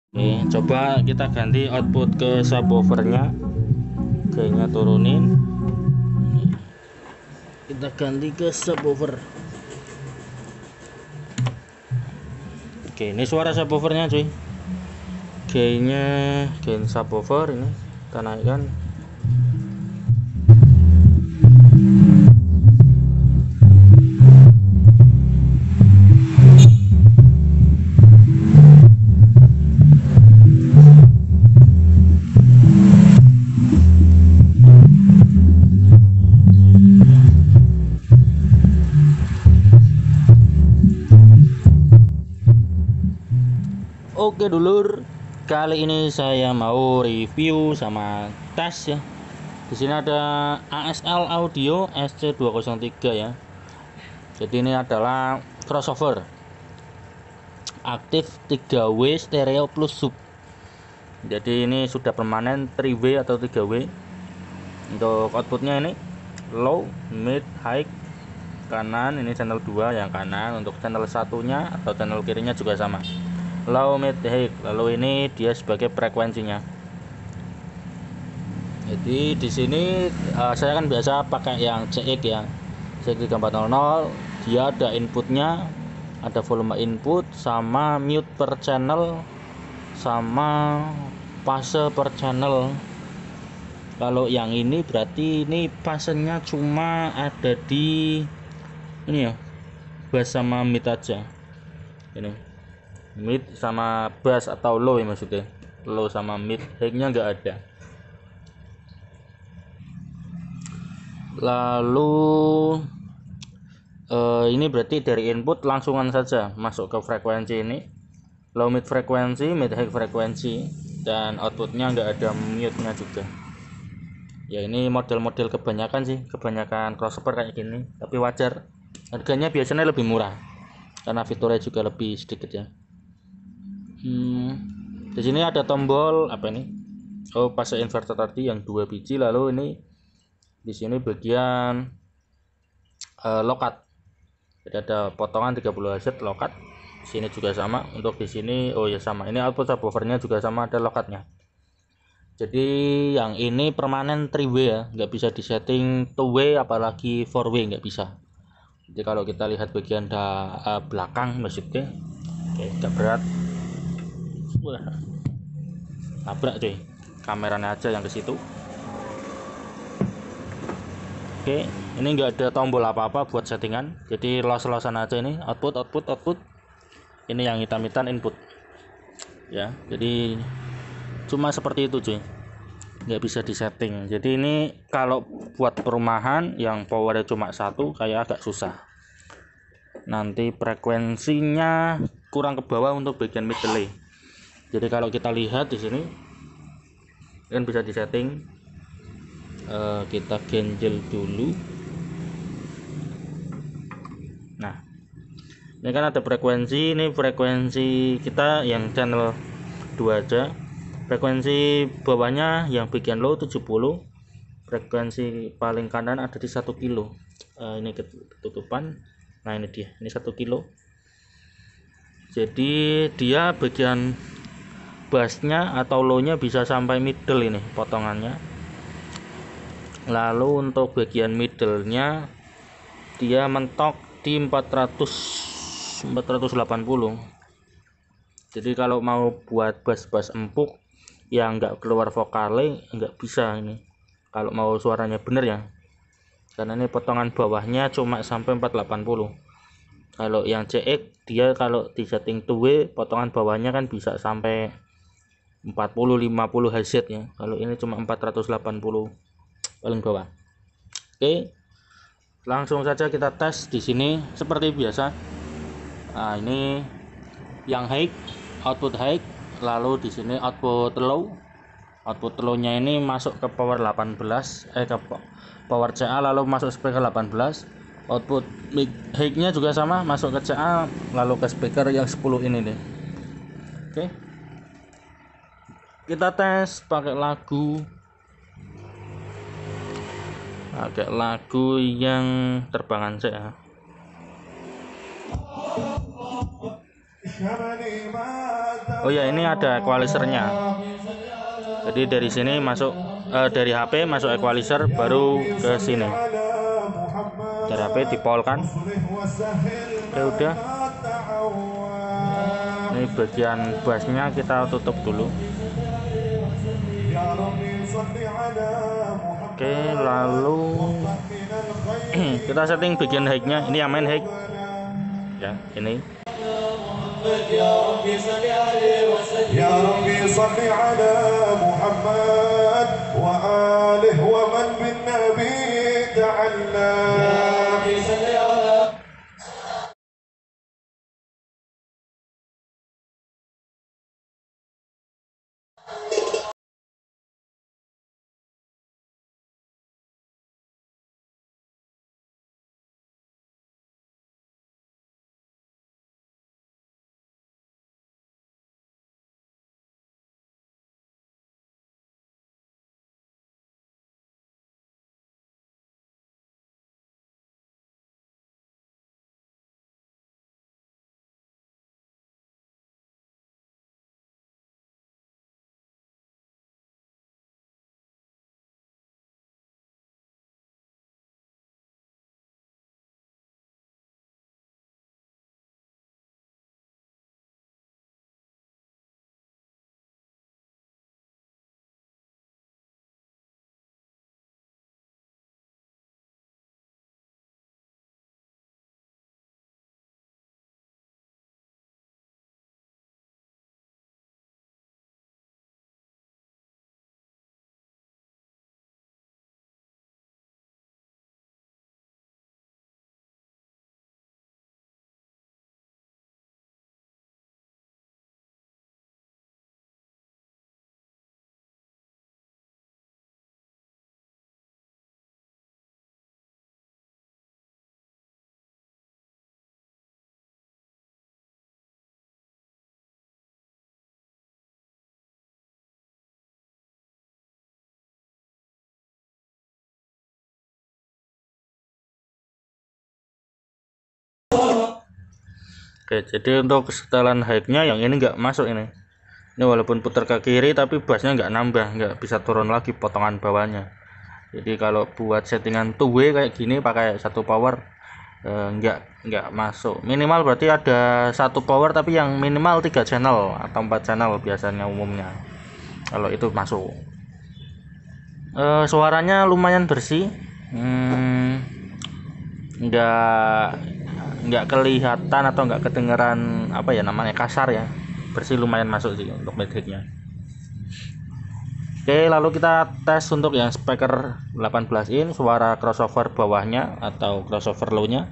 Oke, coba kita ganti output ke subwoofernya, gainnya turunin, kita ganti ke subwoofer. Oke, ini suara subwoofernya cuy, gain subwoofer ini kita naikkan. Oke dulur, kali ini saya mau review sama tes ya. Di sini ada ASL Audio SC203 ya. Jadi ini adalah crossover aktif 3W stereo plus sub. Jadi ini sudah permanen 3W atau 3W. Untuk outputnya ini low, mid, high, kanan. Ini channel 2 yang kanan. Untuk channel satunya atau channel kirinya juga sama, low, mid, high. Lalu ini dia sebagai frekuensinya. Jadi di sini saya kan biasa pakai yang CX ya, CX3400. Dia ada inputnya, ada volume input sama mute per channel sama fase per channel. Kalau yang ini berarti ini fasenya cuma ada di ini ya, bass sama mid aja. Ini mid sama bass atau low ya, maksudnya low sama mid, high-nya nggak ada. Lalu ini berarti dari input langsungan saja masuk ke frekuensi ini, low mid frekuensi, mid high frekuensi, dan outputnya nggak ada mute-nya juga. Ya ini model-model kebanyakan crossover kayak gini, tapi wajar harganya biasanya lebih murah karena fiturnya juga lebih sedikit ya. Di sini ada tombol apa ini? Oh, fase inverter tadi yang 2 biji. Lalu ini di sini bagian lokat. Jadi ada potongan 30 Hz lokat. Di sini juga sama. Untuk di sini oh ya sama. Ini output subwoofernya juga sama, ada lokatnya. Jadi yang ini permanen 3W ya, nggak bisa disetting 2W apalagi 4W, nggak bisa. Jadi kalau kita lihat bagian belakang maksudnya, oke, agak berat. Wah, nabrak cuy, kameranya aja yang ke situ. Oke, ini nggak ada tombol apa-apa buat settingan, jadi los-losan aja ini, output. Ini yang hitam-hitam input ya, jadi cuma seperti itu cuy, nggak bisa disetting. Jadi ini kalau buat perumahan yang powernya cuma satu kayak agak susah, nanti frekuensinya kurang ke bawah untuk bagian mid delay. Jadi kalau kita lihat di sini kan bisa disetting. Kita ganjel dulu. Nah, ini kan ada frekuensi, ini frekuensi kita yang channel 2 aja. Frekuensi bawahnya yang bagian low 70, frekuensi paling kanan ada di 1 kilo. Ini ketutupan. Nah ini dia, ini 1 kilo. Jadi dia bagian bassnya atau low-nya bisa sampai middle ini potongannya. Lalu untuk bagian middle-nya dia mentok di 480. Jadi kalau mau buat bass empuk yang nggak keluar vokale nggak bisa ini, kalau mau suaranya bener ya, karena ini potongan bawahnya cuma sampai 480. Kalau yang CX dia kalau di setting 2W potongan bawahnya kan bisa sampai 40-50 Hz ya. Kalau ini cuma 480 paling bawah. Oke, langsung saja kita tes di sini seperti biasa. Nah ini yang high, output high. Lalu di sini output low. Output low-nya ini masuk ke power 18, ke power CA lalu masuk speaker 18. Output high-nya juga sama, masuk ke CA lalu ke speaker yang 10 ini deh. Oke, kita tes pakai lagu yang terbangan saya. Oh ya, ini ada equalizernya. Jadi dari sini masuk dari HP masuk equalizer, baru ke sini. Dari HP dipolkan. Oke, udah. Ini bagian bassnya kita tutup dulu. Oke, lalu kita setting bagian high-nya. Ini yang main high. Ya, ini. يا ربي صل على محمد وآله ومن بالنبي تعلى. Oke, jadi untuk setelan high-nya yang ini nggak masuk ini. Ini walaupun putar ke kiri tapi bassnya nggak nambah, nggak bisa turun lagi potongan bawahnya. Jadi kalau buat settingan two way kayak gini pakai satu power nggak masuk. Minimal berarti ada satu power tapi yang minimal 3 channel atau 4 channel biasanya umumnya. Kalau itu masuk. Suaranya lumayan bersih. Nggak kelihatan atau nggak kedengeran apa ya namanya, kasar ya. Bersih, lumayan masuk sih untuk mic-nya. Oke, lalu kita tes untuk yang speaker 18 in, suara crossover bawahnya atau crossover low-nya.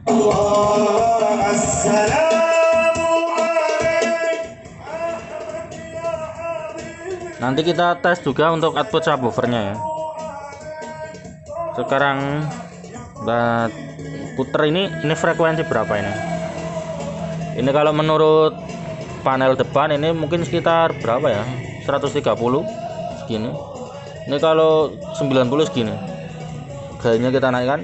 Nanti kita tes juga untuk output subwoofernya ya. Sekarang kita puter ini frekuensi berapa ini? Ini kalau menurut panel depan ini mungkin sekitar berapa ya? 130 segini. Ini kalau 90 segini. Gainnya kita naikkan.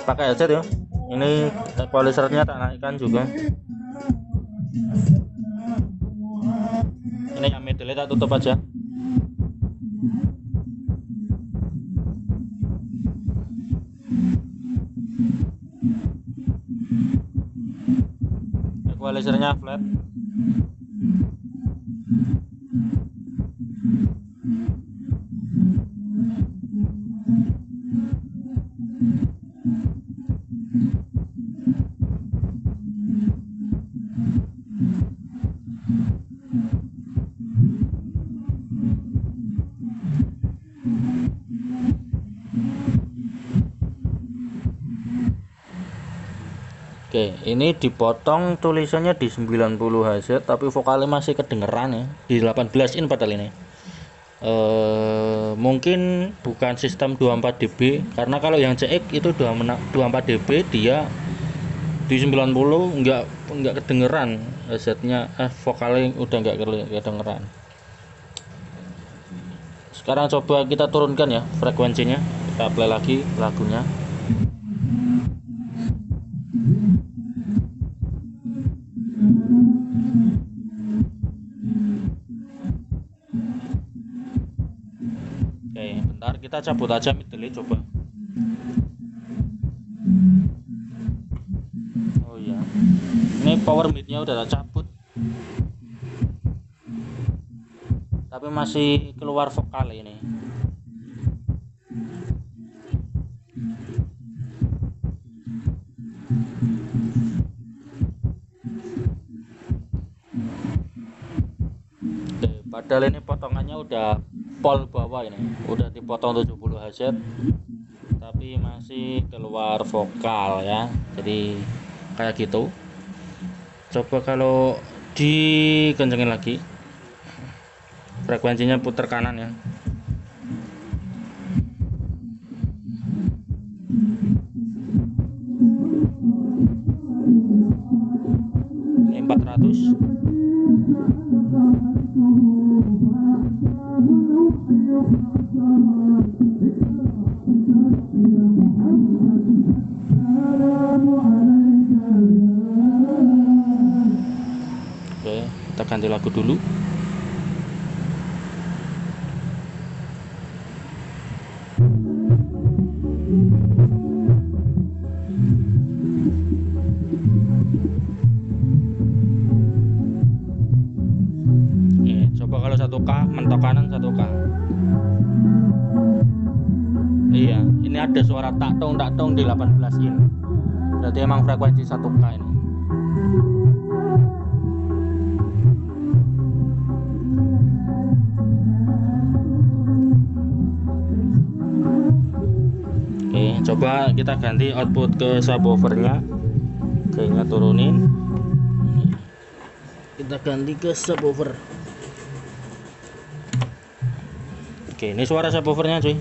Pakai headset ya. Ini equalizernya tak naikkan juga. Ini yang middle tak tutup aja. Equalizernya flat. Oke, ini dipotong tulisannya di 90 Hz tapi vokalnya masih kedengeran ya. Di 18 in padahal ini. Mungkin bukan sistem 24 dB karena kalau yang CX itu 24 dB, dia di 90 nggak kedengeran Hz-nya, vokalnya udah nggak kedengeran. Sekarang coba kita turunkan ya frekuensinya, kita play lagi lagunya. kita cabut aja middle coba. Oh iya, ini power midnya udah tak cabut, tapi masih keluar vokal ini. Padahal ini potongannya udah pol bawah, ini udah dipotong 70 Hz tapi masih keluar vokal ya, jadi kayak gitu. Coba kalau dikencengin lagi, frekuensinya putar kanan ya. Ini 400. Oke, kita ganti lagu dulu. Coba kalau 1K mentok kanan 1K. Iya, ini ada suara tak tong di 18 in. Berarti emang frekuensi 1K ini. Oke, coba kita ganti output ke subwoofernya. Kayaknya turunin. Kita ganti ke subwoofer. Oke, ini suara subwoofernya cuy.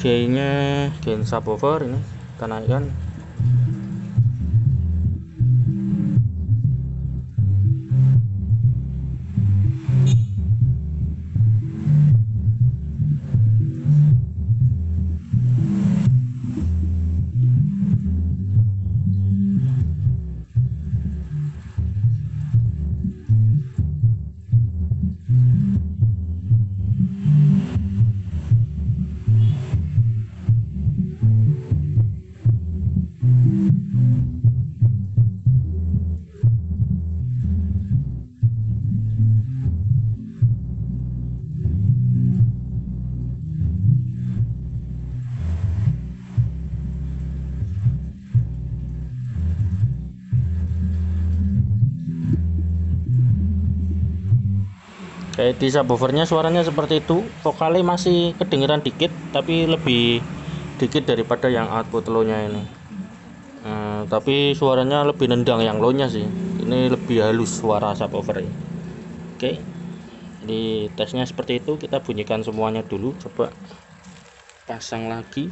Gainnya gain subwoofer ini kita naikkan. Kayak di subwoofernya suaranya seperti itu, vokalnya masih kedengeran dikit tapi lebih dikit daripada yang output low-nya ini. Tapi suaranya lebih nendang yang low-nya sih. Ini lebih halus suara subwoofer ini. Oke, jadi tesnya seperti itu. Kita bunyikan semuanya dulu, coba pasang lagi.